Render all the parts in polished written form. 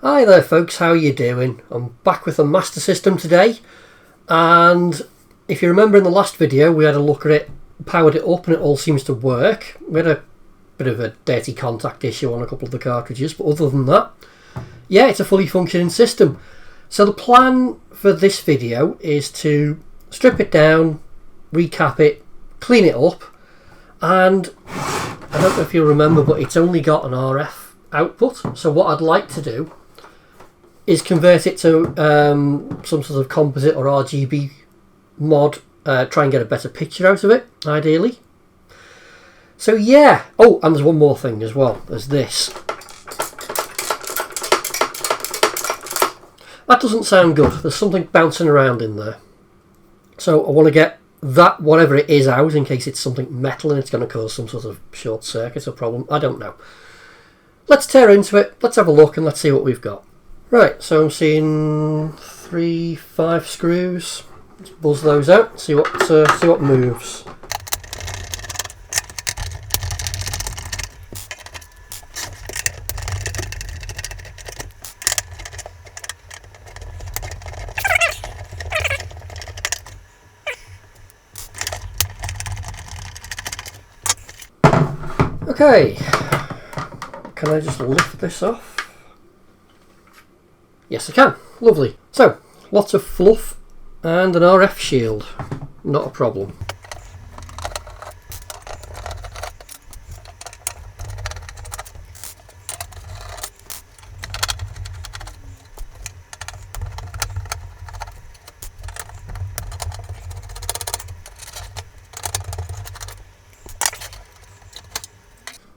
Hi there folks, how are you doing? I'm back with the Master System today, and if you remember in the last video we had a look at it, powered it up and it all seems to work. We had a bit of a dirty contact issue on a couple of the cartridges, but other than that, yeah, it's a fully functioning system. So the plan for this video is to strip it down, recap it, clean it up, and I don't know if you'll remember, but it's only got an RF output. So what I'd like to do is convert it to some sort of composite or RGB mod, try and get a better picture out of it, ideally. So yeah, oh, and there's one more thing as well, there's this. That doesn't sound good, there's something bouncing around in there. So I want to get that, whatever it is, out in case it's something metal and it's going to cause some sort of short circuit or problem, I don't know. Let's tear into it, let's have a look and let's see what we've got. Right, so I'm seeing 5 screws. Let's buzz those out, see what moves. Okay, can I just lift this off? Yes I can, lovely. So, lots of fluff and an RF shield, not a problem.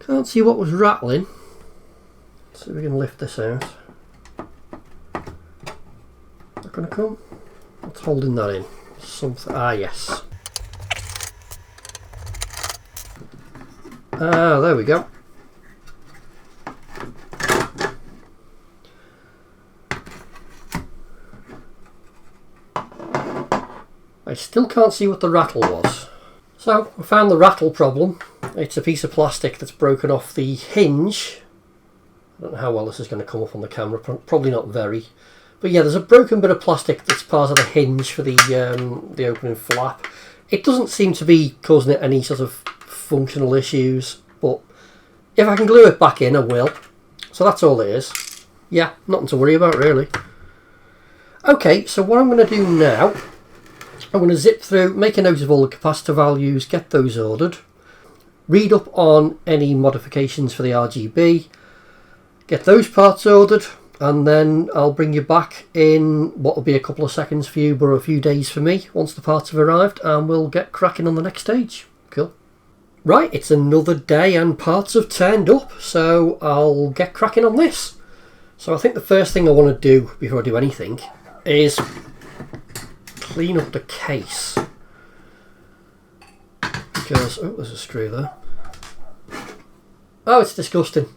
Can't see what was rattling. Let's see if we can lift this out. Not going to come? What's holding that in? Something. Ah, yes. Ah, there we go. I still can't see what the rattle was. So, I found the rattle problem. It's a piece of plastic that's broken off the hinge. I don't know how well this is going to come up on the camera, probably not very. But yeah, there's a broken bit of plastic that's part of the hinge for the opening flap. It doesn't seem to be causing it any sort of functional issues, but if I can glue it back in, I will. So that's all it is. Yeah, nothing to worry about really. Okay, so what I'm going to do now, I'm going to zip through, make a note of all the capacitor values, get those ordered, read up on any modifications for the RGB, get those parts ordered, and then I'll bring you back in what will be a couple of seconds for you, but a few days for me, once the parts have arrived, and we'll get cracking on the next stage. Cool. Right, it's another day and parts have turned up, so I'll get cracking on this. So I think the first thing I want to do before I do anything is clean up the case. Because, oh, there's a screw there. Oh, it's disgusting.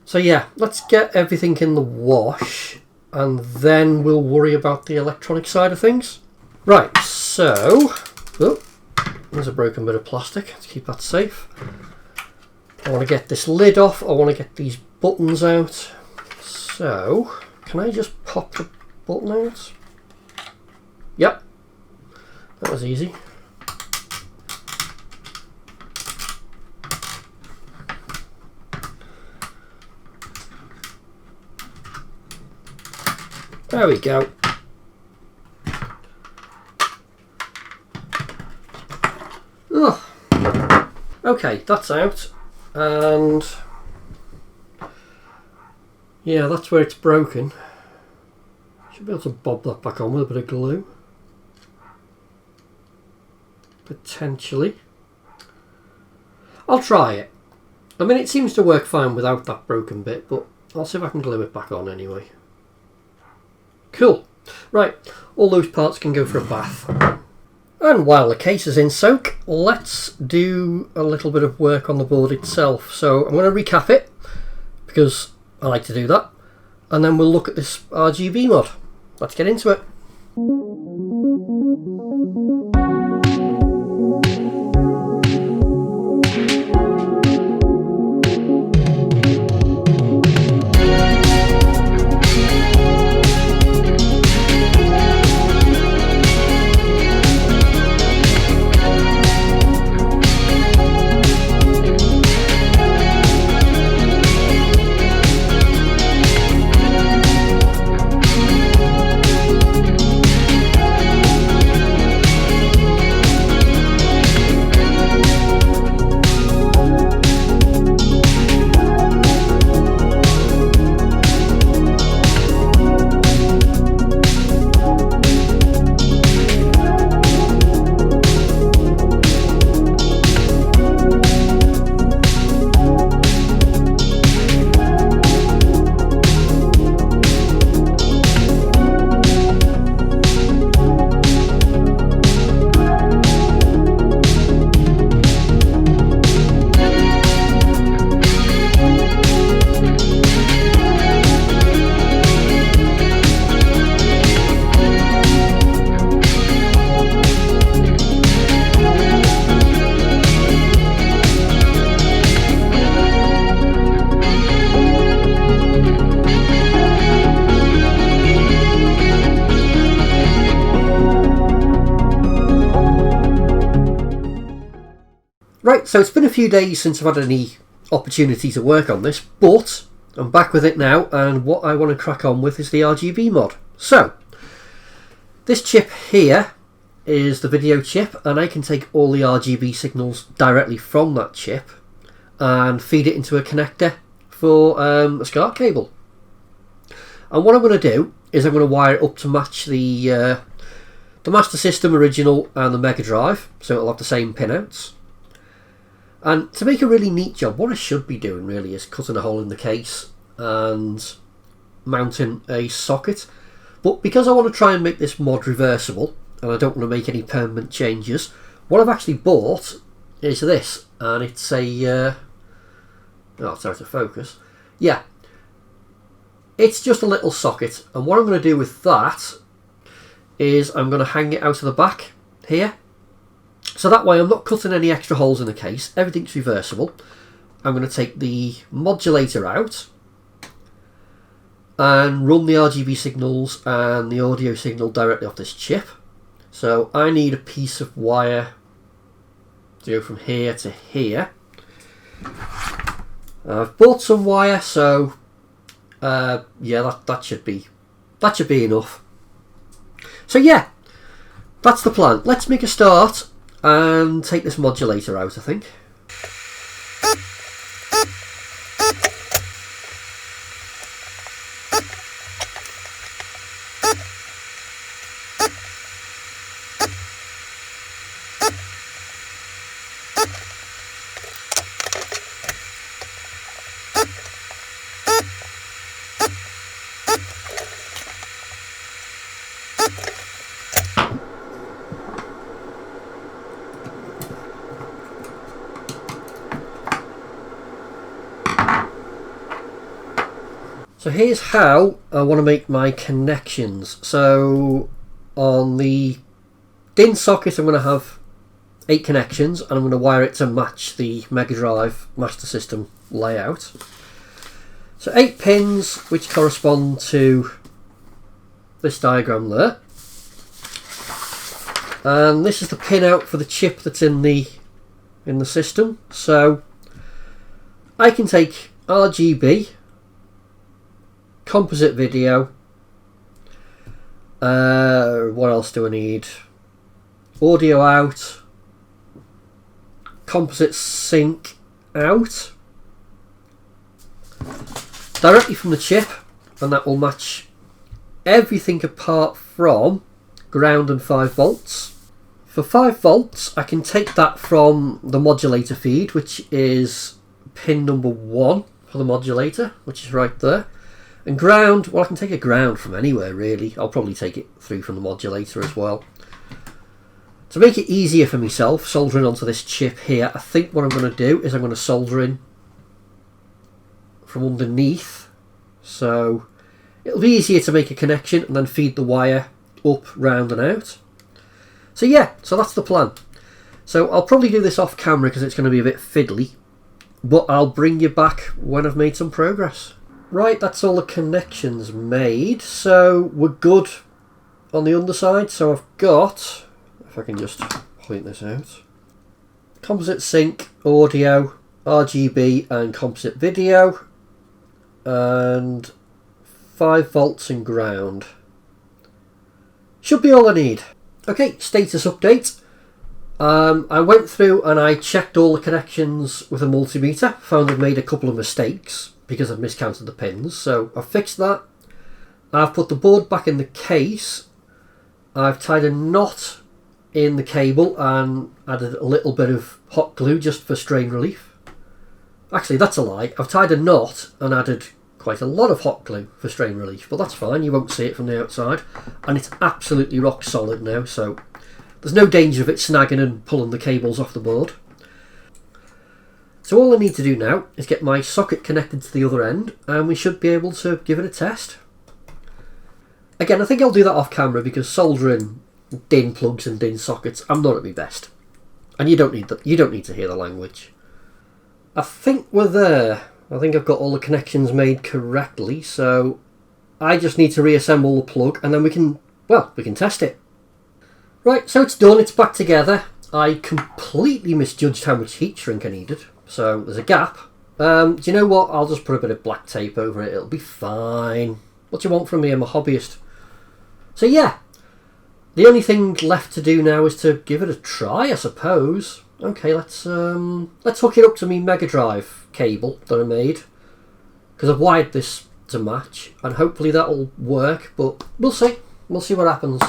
So yeah, let's get everything in the wash and then we'll worry about the electronic side of things. Right, so, oh, there's a broken bit of plastic, let's keep that safe. I want to get this lid off, I want to get these buttons out. So, can I just pop the button out? Yep, that was easy. There we go. Ugh. Okay, that's out. And yeah, that's where it's broken. Should be able to bob that back on with a bit of glue. Potentially. I'll try it. I mean, it seems to work fine without that broken bit, but I'll see if I can glue it back on anyway. Cool. Right, all those parts can go for a bath. And while the case is in soak, let's do a little bit of work on the board itself. So I'm going to recap it, because I like to do that, and then we'll look at this RGB mod. Let's get into it. Right, so it's been a few days since I've had any opportunity to work on this, but I'm back with it now, and what I want to crack on with is the RGB mod. So, this chip here is the video chip, and I can take all the RGB signals directly from that chip and feed it into a connector for a SCART cable. And what I'm going to do is I'm going to wire it up to match the Master System original and the Mega Drive, so it'll have the same pinouts. And to make a really neat job, what I should be doing really is cutting a hole in the case and mounting a socket. But because I want to try and make this mod reversible, and I don't want to make any permanent changes, what I've actually bought is this, and it's a... oh, it's out of focus. Yeah. It's just a little socket, and what I'm going to do with that is I'm going to hang it out of the back here. So that way I'm not cutting any extra holes in the case, everything's reversible. I'm going to take the modulator out and run the RGB signals and the audio signal directly off this chip. So I need a piece of wire to go from here to here. I've bought some wire, so yeah, that should be enough. So yeah, that's the plan. Let's make a start and take this modulator out, I think. So here's how I want to make my connections. So on the DIN socket I'm going to have 8 connections, and I'm going to wire it to match the Mega Drive Master System layout. So 8 pins which correspond to this diagram there. And this is the pin out for the chip that's in the system. So I can take RGB, composite video, what else do I need? Audio out, composite sync out, directly from the chip, and that will match everything apart from ground and 5 volts. For 5 volts I can take that from the modulator feed, which is pin number 1 for the modulator, which is right there. And ground, well, I can take a ground from anywhere really. I'll probably take it through from the modulator as well. To make it easier for myself, soldering onto this chip here, I think what I'm going to do is I'm going to solder in from underneath. So it'll be easier to make a connection and then feed the wire up, round and out. So yeah, so that's the plan. So I'll probably do this off camera because it's going to be a bit fiddly, but I'll bring you back when I've made some progress. Right, that's all the connections made, so we're good on the underside. So I've got, if I can just point this out, composite sync, audio, RGB and composite video, and 5 volts and ground. Should be all I need. Okay, status update. I went through and I checked all the connections with a multimeter, found I'd made a couple of mistakes because I've miscounted the pins, so I've fixed that. I've put the board back in the case. I've tied a knot in the cable and added a little bit of hot glue just for strain relief. Actually, that's a lie. I've tied a knot and added quite a lot of hot glue for strain relief, but that's fine, you won't see it from the outside. And it's absolutely rock solid now, so there's no danger of it snagging and pulling the cables off the board. So all I need to do now is get my socket connected to the other end, and we should be able to give it a test. Again, I think I'll do that off camera because soldering DIN plugs and DIN sockets, I'm not at my best. And you don't need to hear the language. I think we're there. I think I've got all the connections made correctly, so I just need to reassemble the plug and then we can test it. Right, so it's done, it's back together. I completely misjudged how much heat shrink I needed. So there's a gap. Do you know what? I'll just put a bit of black tape over it. It'll be fine. What do you want from me? I'm a hobbyist. So yeah, the only thing left to do now is to give it a try, I suppose. Okay, let's hook it up to my Mega Drive cable that I made, because I've wired this to match, and hopefully that'll work. But we'll see. We'll see what happens.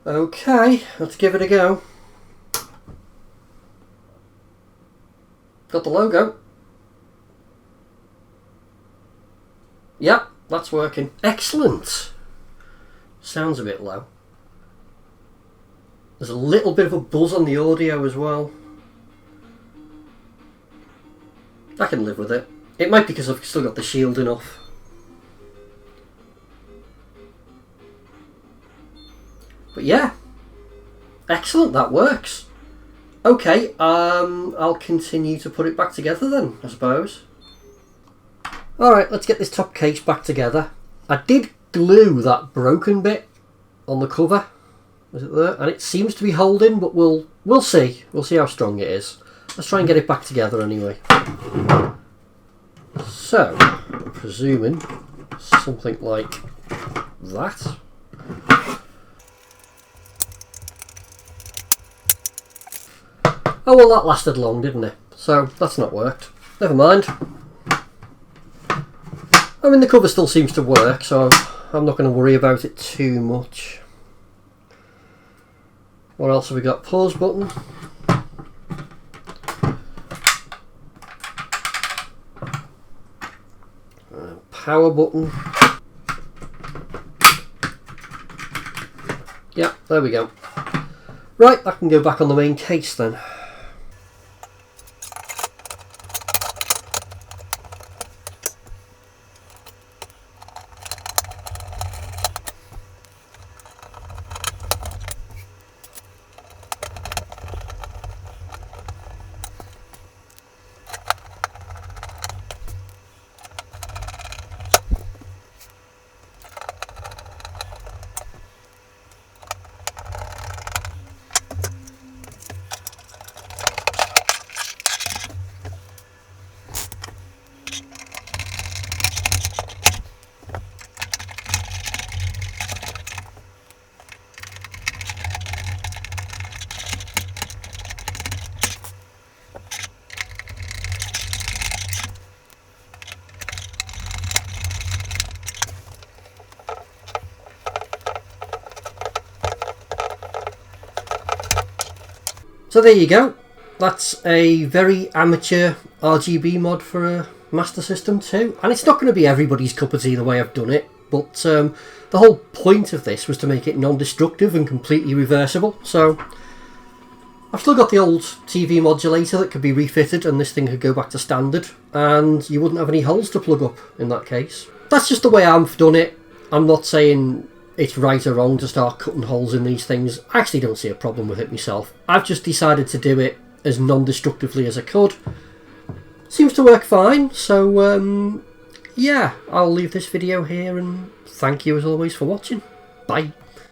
Okay, let's give it a go. Got the logo. Yep, that's working. Excellent. Sounds a bit low. There's a little bit of a buzz on the audio as well. I can live with it. It might be because I've still got the shielding off. But yeah, excellent, that works. Okay, I'll continue to put it back together then, I suppose. Alright, let's get this top case back together. I did glue that broken bit on the cover. Is it there? And it seems to be holding, but we'll see. We'll see how strong it is. Let's try and get it back together anyway. So, I'm presuming something like that. Oh well, that lasted long, didn't it? So that's not worked. Never mind. I mean, the cover still seems to work, so I'm not going to worry about it too much. What else have we got? Pause button. Power button. Yeah, there we go. Right, I can go back on the main case then. So there you go. That's a very amateur RGB mod for a Master System 2. And it's not going to be everybody's cup of tea the way I've done it. But the whole point of this was to make it non-destructive and completely reversible. So I've still got the old TV modulator that could be refitted, and this thing could go back to standard. And you wouldn't have any holes to plug up in that case. That's just the way I've done it. I'm not saying it's right or wrong to start cutting holes in these things. I actually don't see a problem with it myself. I've just decided to do it as non-destructively as I could. Seems to work fine, so yeah, I'll leave this video here and thank you as always for watching. Bye.